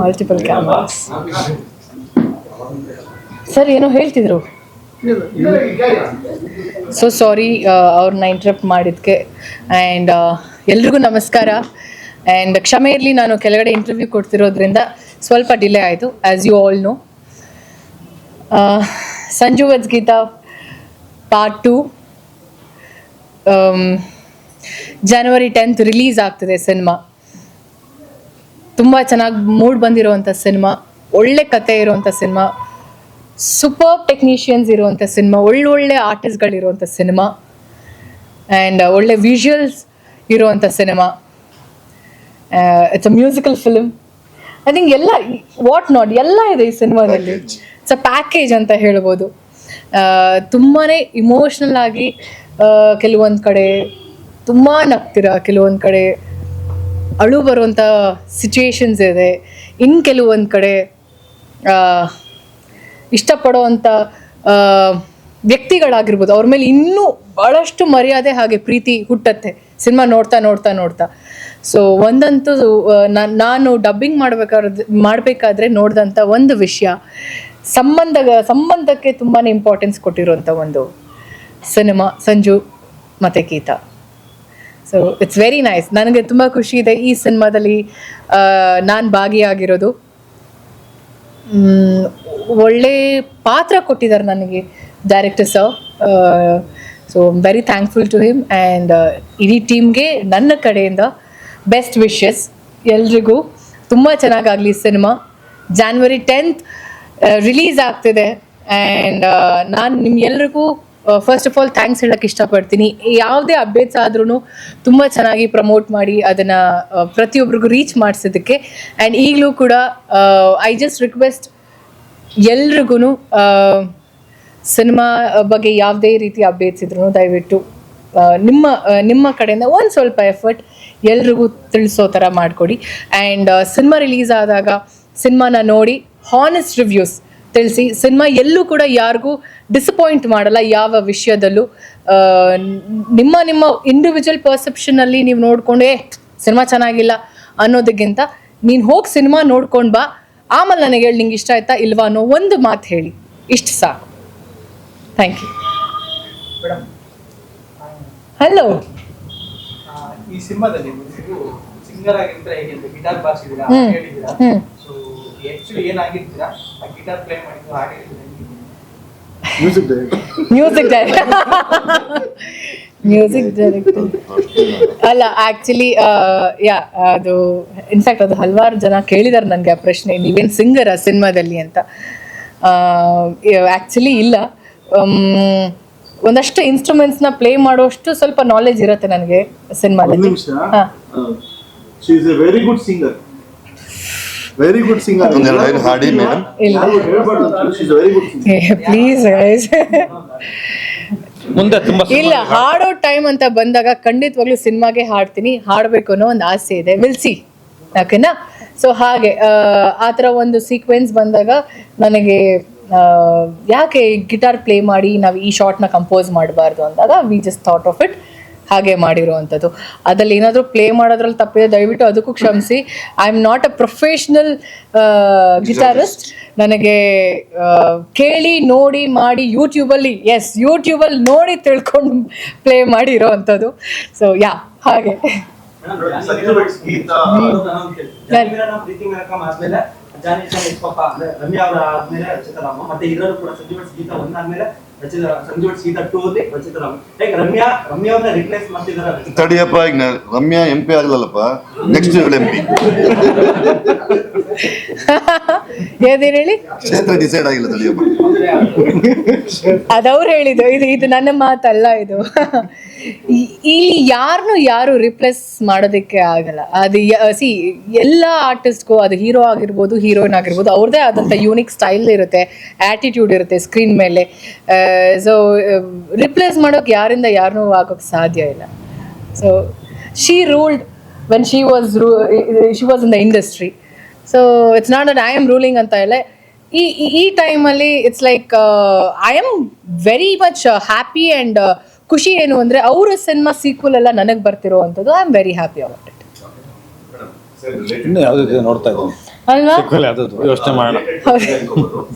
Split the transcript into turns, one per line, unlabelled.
Multiple cameras. Sir ಏನೋ ಹೇಳ್ತಿದ್ರು. So sorry ಅವ್ರನ್ನ ಇಂಟ್ರಪ್ಟ್ ಮಾಡಿದ್ದಕ್ಕೆ. ಆ್ಯಂಡ್ ಎಲ್ರಿಗೂ ನಮಸ್ಕಾರ. ಆ್ಯಂಡ್ ಕ್ಷಮೆ ಇರಲಿ, ನಾನು ಕೆಳಗಡೆ ಇಂಟರ್ವ್ಯೂ ಕೊಡ್ತಿರೋದ್ರಿಂದ ಸ್ವಲ್ಪ ಡಿಲೇ ಆಯಿತು, as you all know. Sanju with Geetha part 2 January 10th release ಆಗ್ತಿದೆ ಸಿನಿಮಾ. ತುಂಬ ಚೆನ್ನಾಗಿ ಮೂಡ್ ಬಂದಿರೋವಂಥ ಸಿನಿಮಾ, ಒಳ್ಳೆ ಕತೆ ಇರೋವಂಥ ಸಿನಿಮಾ, ಸೂಪರ್ ಟೆಕ್ನಿಷಿಯನ್ಸ್ ಇರುವಂಥ ಸಿನಿಮಾ, ಒಳ್ಳೊಳ್ಳೆ ಆರ್ಟಿಸ್ಟ್ಗಳಿರುವಂಥ ಸಿನಿಮಾ, ಆ್ಯಂಡ್ ಒಳ್ಳೆ ವಿಜುವಲ್ಸ್ ಇರುವಂಥ cinema. It's a musical film. I think ಎಲ್ಲ ವಾಟ್ ನಾಟ್ ಎಲ್ಲ ಇದೆ ಈ ಸಿನಿಮಾದಲ್ಲಿ. ಇಟ್ಸ್ ಅ ಪ್ಯಾಕೇಜ್ ಅಂತ ಹೇಳ್ಬೋದು. ತುಂಬಾ ಇಮೋಷ್ನಲ್ ಆಗಿ ಕೆಲವೊಂದು ಕಡೆ ತುಂಬ ನಗ್ತೀರ, ಕೆಲವೊಂದು ಕಡೆ ಅಳು ಬರುವಂಥ ಸಿಚುವೇಶನ್ಸ್ ಇದೆ, ಇನ್ನು ಕೆಲವೊಂದು ಕಡೆ ಇಷ್ಟಪಡೋವಂಥ ವ್ಯಕ್ತಿಗಳಾಗಿರ್ಬೋದು, ಅವ್ರ ಮೇಲೆ ಇನ್ನೂ ಭಾಳಷ್ಟು ಮರ್ಯಾದೆ ಹಾಗೆ ಪ್ರೀತಿ ಹುಟ್ಟತ್ತೆ ಸಿನಿಮಾ ನೋಡ್ತಾ ನೋಡ್ತಾ ನೋಡ್ತಾ. ಸೊ ಒಂದಂತೂ ನಾನು ಡಬ್ಬಿಂಗ್ ಮಾಡಬೇಕಾದ್ರೆ ನೋಡಿದಂಥ ಒಂದು ವಿಷಯ, ಸಂಬಂಧಕ್ಕೆ ತುಂಬಾ ಇಂಪಾರ್ಟೆನ್ಸ್ ಕೊಟ್ಟಿರುವಂಥ ಒಂದು ಸಿನಿಮಾ ಸಂಜು ಮತ್ತು Geetha. So it's very nice. ನನಗೆ ತುಂಬ ಖುಷಿ ಇದೆ ಈ ಸಿನಿಮಾದಲ್ಲಿ ನಾನು ಭಾಗಿಯಾಗಿರೋದು. ಒಳ್ಳೆ ಪಾತ್ರ ಕೊಟ್ಟಿದ್ದಾರೆ ನನಗೆ director sir. So I am very thankful to him. And ಇಡೀ ಟೀಮ್ಗೆ ನನ್ನ ಕಡೆಯಿಂದ ಬೆಸ್ಟ್ ವಿಶಸ್. ಎಲ್ರಿಗೂ ತುಂಬ ಚೆನ್ನಾಗಾಗಲಿ ಸಿನಿಮಾ. January 10th ರಿಲೀಸ್ ಆಗ್ತಿದೆ. ಆ್ಯಂಡ್ ನಾನು ನಿಮ್ಗೆಲ್ರಿಗೂ ಫಸ್ಟ್ ಆಫ್ ಆಲ್ ಥ್ಯಾಂಕ್ಸ್ ಹೇಳೋಕ್ಕೆ ಇಷ್ಟಪಡ್ತೀನಿ. ಯಾವುದೇ ಅಪ್ಡೇಟ್ಸ್ ಆದ್ರೂ ತುಂಬ ಚೆನ್ನಾಗಿ ಪ್ರಮೋಟ್ ಮಾಡಿ ಅದನ್ನು ಪ್ರತಿಯೊಬ್ಬರಿಗೂ ರೀಚ್ ಮಾಡಿಸೋದಕ್ಕೆ. ಆ್ಯಂಡ್ ಈಗಲೂ ಕೂಡ ಐ ಜಸ್ಟ್ ರಿಕ್ವೆಸ್ಟ್ ಎಲ್ರಿಗೂ ಸಿನಿಮಾ ಬಗ್ಗೆ ಯಾವುದೇ ರೀತಿ ಅಪ್ಡೇಟ್ಸ್ ಇದ್ರೂ ದಯವಿಟ್ಟು ನಿಮ್ಮ ಕಡೆಯಿಂದ ಒಂದು ಸ್ವಲ್ಪ ಎಫರ್ಟ್ ಎಲ್ರಿಗೂ ತಿಳಿಸೋ ಥರ ಮಾಡಿಕೊಡಿ. ಆ್ಯಂಡ್ ಸಿನಿಮಾ ರಿಲೀಸ್ ಆದಾಗ ಸಿನಿಮಾನ ನೋಡಿ ಹಾನೆಸ್ಟ್ ರಿವ್ಯೂಸ್ ತಿಳಿಸಿ. ಸಿನಿಮಾ ಎಲ್ಲೂ ಕೂಡ ಯಾರಿಗೂ ಡಿಸಪಾಯಿಂಟ್ ಮಾಡಲ್ಲ ಯಾವ ವಿಷಯದಲ್ಲೂ. ನಿಮ್ಮ ಇಂಡಿವಿಜುವಲ್ ಪರ್ಸೆಪ್ಷನಲ್ಲಿ ನೀವು ನೋಡಿಕೊಂಡು ಸಿನಿಮಾ ಚೆನ್ನಾಗಿಲ್ಲ ಅನ್ನೋದಕ್ಕಿಂತ ನೀನು ಹೋಗಿ ಸಿನಿಮಾ ನೋಡ್ಕೊಂಡು ಬಾ, ಆಮೇಲೆ ನನಗೆ ಹೇಳಿ ನಿಂಗೆ ಇಷ್ಟ ಆಯ್ತಾ ಇಲ್ವಾ ಅನ್ನೋ ಒಂದು ಮಾತು ಹೇಳಿ, ಇಷ್ಟು ಸಾಕು. Thank you. ಹಲೋ.
ಈ ಸಿನಿಮಾದಲ್ಲಿ ಸಿಂಗರ್ ಆಗಿದ್ರೆ ಗಿಟಾರ್ ಬಾರಿಸಿದ್ದೀರಾ, ಹೇಳಿದ್ದೀರಾ. ಸೊ ಆಕ್ಚುಲಿ ಏನಾಗಿರ್ತೀರಾ, ಆ ಗಿಟಾರ್ ಪ್ಲೇ ಮಾಡಿದ್ದು ಹಾಡಿದ್ದೀರಾ?
ಮ್ಯೂಸಿಕ್ ಡೈರೆಕ್ಟರ್ ಅಲ್ಲ, ಆ್ಯಕ್ಚುಲಿ ಅದು ಇನ್ಫ್ಯಾಕ್ಟ್ ಅದು ಹಲವಾರು ಜನ ಕೇಳಿದಾರೆ ನನಗೆ ಆ ಪ್ರಶ್ನೆ, ನೀವೇನು ಸಿಂಗರ್ ಆ ಸಿನಿಮಾದಲ್ಲಿ ಅಂತ. ಆ್ಯಕ್ಚುಲಿ ಇಲ್ಲ, ಒಂದಷ್ಟು ಇನ್ಸ್ಟ್ರೂಮೆಂಟ್ಸ್ನ ಪ್ಲೇ ಮಾಡೋಷ್ಟು ಸ್ವಲ್ಪ ನಾಲೆಜ್ ಇರುತ್ತೆ ನನಗೆ ಸಿನಿಮಾದಲ್ಲಿ.
Very good singer. ಹಾಡಿ ಮೇಡಮ್.
ಪ್ಲೀಸ್ ಇಲ್ಲ, ಹಾಡೋ ಟೈಮ್ ಅಂತ ಬಂದಾಗ ಖಂಡಿತವಾಗ್ಲೂ ಸಿನಿಮಾಗೆ ಹಾಡ್ತೀನಿ, ಹಾಡಬೇಕು ಅನ್ನೋ ಒಂದು ಆಸೆ ಇದೆ. ವಿಲ್ ಸಿ, ಓಕೆನಾ? ಸೊ ಹಾಗೆ ಆ ಥರ ಒಂದು ಸೀಕ್ವೆನ್ಸ್ ಬಂದಾಗ ನನಗೆ ಯಾಕೆ ಗಿಟಾರ್ ಪ್ಲೇ ಮಾಡಿ ನಾವು ಈ ಶಾರ್ಟ್ನ ಕಂಪೋಸ್ ಮಾಡಬಾರ್ದು ಅಂದಾಗ we just thought of it, ಹಾಗೆ ಮಾಡಿರುವಂಥದ್ದು. ಅದ್ರಲ್ಲಿ ಏನಾದರೂ ಪ್ಲೇ ಮಾಡೋದ್ರಲ್ಲಿ ತಪ್ಪಿದೆ ದಯವಿಟ್ಟು ಅದಕ್ಕೂ ಕ್ಷಮಿಸಿ. I am not a professional guitarist. ನನಗೆ ಕೇಳಿ ನೋಡಿ ಮಾಡಿ ಯೂಟ್ಯೂಬಲ್ಲಿ ನೋಡಿ ತಿಳ್ಕೊಂಡು ಪ್ಲೇ ಮಾಡಿರೋ ಅಂಥದ್ದು. ಸೊ ಹಾಗೆ
ರಮ್ಯಾ ಅವರ ಆದ್ಮೇಲೆ ರಚಿತಾರಾಮ, ಮತ್ತೆ ಇದರಲ್ಲೂ ಕೂಡ ಸಂಜು ಗೀತಾ ಒಂದಾದ್ಮೇಲೆ ಸಂಜು ಗೀತಾ 2 ಅಲ್ಲಿ ರಚಿತಾರಾಮ. ರಮ್ಯಾ ಅವ್ರನ್ನ ರಿಪ್ಲೇಸ್ ಮಾಡ್ತಿದ್ದಾರೆ.
ತಡಿಯಪ್ಪ, ಈಗ ರಮ್ಯಾ MP ಆಗ್ಲಲ್ಲಪ್ಪ, ನೆಕ್ಸ್ಟ್ MP.
ಏನೇನು ಹೇಳಿ?
ಕ್ಷೇತ್ರ ಡಿಸೈಡ್ ಆಗಿಲ್ಲ, ತಡಿಯಪ್ಪ.
ಅದವ್ರು ಹೇಳಿದ್ದು, ಇದು ನನ್ನ ಮಾತಲ್ಲ. ಇದು ಇಲ್ಲಿ ಯಾರು ರಿಪ್ಲೇಸ್ ಮಾಡೋದಕ್ಕೆ ಆಗಲ್ಲ. ಅದು ಎಲ್ಲ ಆರ್ಟಿಸ್ಟ್ಗೂ, ಅದು ಹೀರೋ ಆಗಿರ್ಬೋದು, ಹೀರೋಯಿನ್ ಆಗಿರ್ಬೋದು, ಅವ್ರದ್ದೇ ಆದಂಥ ಯೂನಿಕ್ ಸ್ಟೈಲ್ ಇರುತ್ತೆ, ಆ್ಯಟಿಟ್ಯೂಡ್ ಇರುತ್ತೆ ಸ್ಕ್ರೀನ್ ಮೇಲೆ. ಸೊ ರಿಪ್ಲೇಸ್ ಮಾಡೋಕೆ ಯಾರಿಂದ ಯಾರನ್ನೂ ಆಗೋಕ್ಕೆ ಸಾಧ್ಯ ಇಲ್ಲ. So she ruled when she was in the industry. So it's not that I am ruling ಅಂತ ಇಲ್ಲ. ಈ ಟೈಮಲ್ಲಿ it's like I am very much happy and ಖುಷಿ ಏನು ಅಂದರೆ ಅವರ ಸಿನಿಮಾ ಸೀಕ್ವಲ್ ಎಲ್ಲ ನನಗೆ ಬರ್ತಿರೋ ಅಂಥದ್ದು. I am very happy about it.
ಇನ್ನು ಯಾವ್ದು ನೋಡ್ತಾ ಇದ್ದೀನಿ
ಅಲ್ವಾ
ಯಾವ್ದು ಯೋಚನೆ ಮಾಡೋಣ
ಹೌದು